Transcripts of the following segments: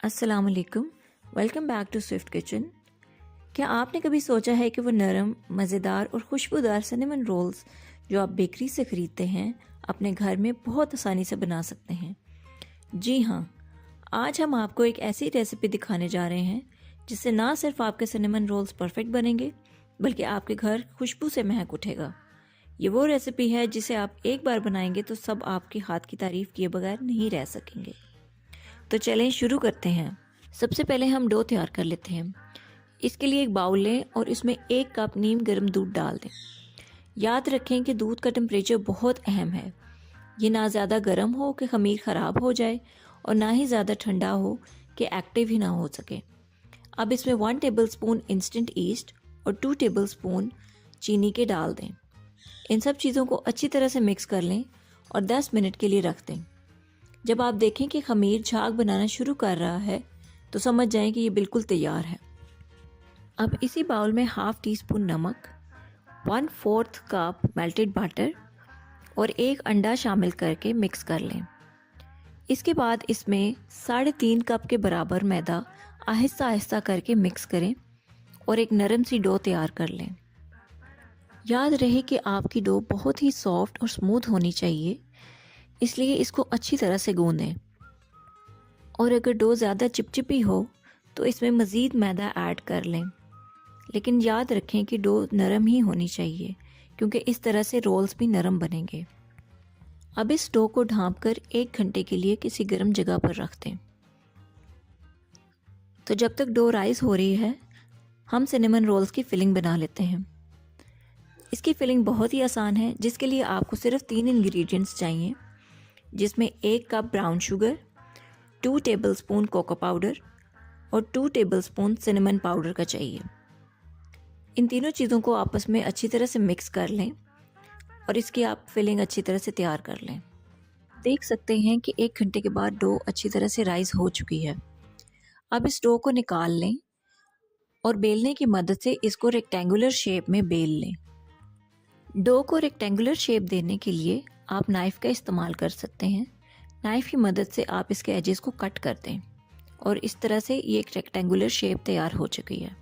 अस्सलाम वालेकुम। Welcome back to Swift Kitchen. क्या आपने कभी सोचा है कि वो नरम, मज़ेदार और खुशबूदार सिनेमन रोल्स जो आप बेकरी से ख़रीदते हैं अपने घर में बहुत आसानी से बना सकते हैं? जी हाँ, आज हम आपको एक ऐसी रेसिपी दिखाने जा रहे हैं जिससे ना सिर्फ आपके सिनेमन रोल्स परफेक्ट बनेंगे बल्कि आपके घर खुशबू से महक उठेगा। ये वो रेसिपी है जिसे आप एक बार बनाएंगे तो सब आपके हाथ की तारीफ़ किए बगैर नहीं रह सकेंगे। तो चलें शुरू करते हैं। सबसे पहले हम डो तैयार कर लेते हैं। इसके लिए एक बाउल लें और इसमें 1 कप नीम गर्म दूध डाल दें। याद रखें कि दूध का टेम्परेचर बहुत अहम है। ये ना ज़्यादा गर्म हो कि ख़मीर ख़राब हो जाए और ना ही ज़्यादा ठंडा हो कि एक्टिव ही ना हो सके। अब इसमें 1 टेबलस्पून इंस्टेंट ईस्ट और 2 टेबलस्पून चीनी के डाल दें। इन सब चीज़ों को अच्छी तरह से मिक्स कर लें और 10 मिनट के लिए रख दें। जब आप देखें कि ख़मीर झाग बनाना शुरू कर रहा है तो समझ जाएं कि ये बिल्कुल तैयार है। अब इसी बाउल में ½ टीस्पून नमक, 1/4 कप मेल्टेड बटर और 1 अंडा शामिल करके मिक्स कर लें। इसके बाद इसमें 3.5 कप के बराबर मैदा आहिस्ता आहिस्ता करके मिक्स करें और एक नरम सी डो तैयार कर लें। याद रहे कि आपकी डो बहुत ही सॉफ्ट और स्मूथ होनी चाहिए, इसलिए इसको अच्छी तरह से गूंदें। और अगर डो ज़्यादा चिपचिपी हो तो इसमें मज़ीद मैदा ऐड कर लें, लेकिन याद रखें कि डो नरम ही होनी चाहिए क्योंकि इस तरह से रोल्स भी नरम बनेंगे। अब इस डो को ढाँप कर 1 घंटे के लिए किसी गर्म जगह पर रख दें। तो जब तक डो राइज हो रही है हम सिनेमन रोल्स की फिलिंग बना लेते हैं। इसकी फिलिंग बहुत ही आसान है, जिसके लिए आपको सिर्फ 3 इंग्रेडिएंट्स चाहिए, जिसमें 1 cup brown sugar, 2 tablespoon cocoa powder और 2 टेबलस्पून सिनेमन पाउडर का चाहिए। इन तीनों चीज़ों को आपस में अच्छी तरह से मिक्स कर लें और इसकी आप फिलिंग अच्छी तरह से तैयार कर लें। देख सकते हैं कि 1 घंटे के बाद डो अच्छी तरह से राइज हो चुकी है। अब इस डो को निकाल लें और बेलने की मदद से इसको रेक्टेंगुलर शेप में बेल लें। डो को रेक्टेंगुलर शेप देने के लिए आप नाइफ़ का इस्तेमाल कर सकते हैं। नाइफ़ की मदद से आप इसके एजेस को कट कर दें और इस तरह से ये एक रेक्टेंगुलर शेप तैयार हो चुकी है।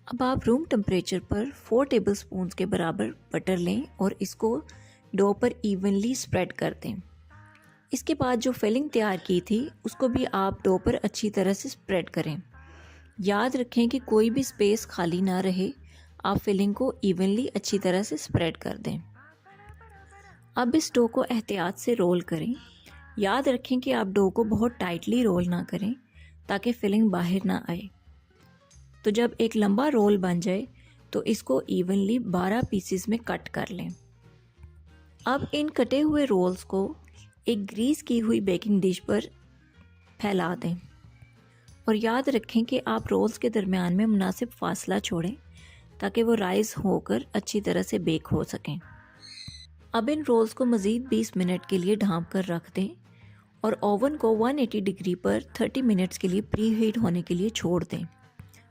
अब आप रूम टेम्परेचर पर 4 टेबलस्पून के बराबर बटर लें और इसको डो पर इवनली स्प्रेड कर दें। इसके बाद जो फिलिंग तैयार की थी उसको भी आप डो पर अच्छी तरह से स्प्रेड करें। याद रखें कि कोई भी स्पेस खाली ना रहे। आप फिलिंग को इवनली अच्छी तरह से स्प्रेड कर दें। अब इस डो को एहतियात से रोल करें। याद रखें कि आप डो को बहुत टाइटली रोल ना करें ताकि फिलिंग बाहर ना आए। तो जब एक लंबा रोल बन जाए तो इसको इवनली 12 पीसेस में कट कर लें। अब इन कटे हुए रोल्स को एक ग्रीस की हुई बेकिंग डिश पर फैला दें और याद रखें कि आप रोल्स के दरमियान में मुनासिब फासला छोड़ें ताकि वो राइज होकर अच्छी तरह से बेक हो सकें। अब इन रोल्स को मज़ीद 20 मिनट के लिए ढाँप कर रख दें और ओवन को 180 डिग्री पर 30 मिनट्स के लिए प्री हीट होने के लिए छोड़ दें।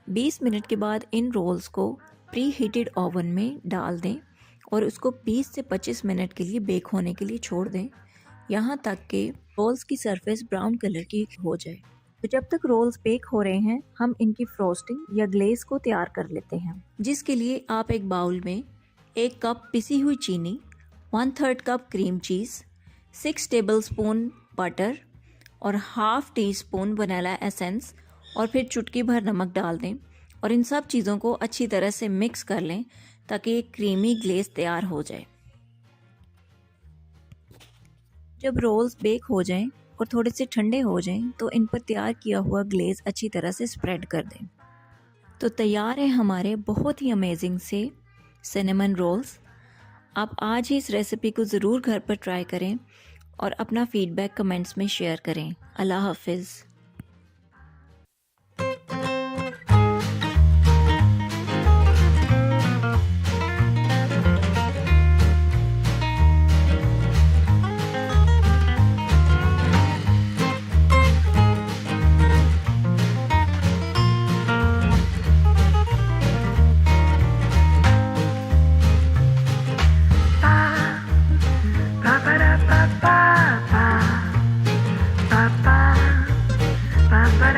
20 मिनट के बाद इन रोल्स को प्री हीटेड ओवन में डाल दें और उसको 20 से 25 मिनट के लिए बेक होने के लिए छोड़ दें, यहाँ तक कि रोल्स की सरफेस ब्राउन कलर की हो जाए। तो जब तक रोल्स बेक हो रहे हैं हम इनकी फ्रोस्टिंग या ग्लेज को तैयार कर लेते हैं, जिसके लिए आप एक बाउल में 1 कप पिसी हुई चीनी, 1/3 cup cream cheese, 6 tablespoon butter और ½ टीस्पून वनीला एसेंस और फिर चुटकी भर नमक डाल दें और इन सब चीज़ों को अच्छी तरह से मिक्स कर लें ताकि एक क्रीमी ग्लेज तैयार हो जाए। जब रोल्स बेक हो जाएं और थोड़े से ठंडे हो जाएं तो इन पर तैयार किया हुआ ग्लेज अच्छी तरह से स्प्रेड कर दें। तो तैयार है हमारे बहुत ही अमेजिंग से सिनेमन रोल्स। आप आज ही इस रेसिपी को ज़रूर घर पर ट्राई करें और अपना फीडबैक कमेंट्स में शेयर करें। अल्लाह हाफिज़।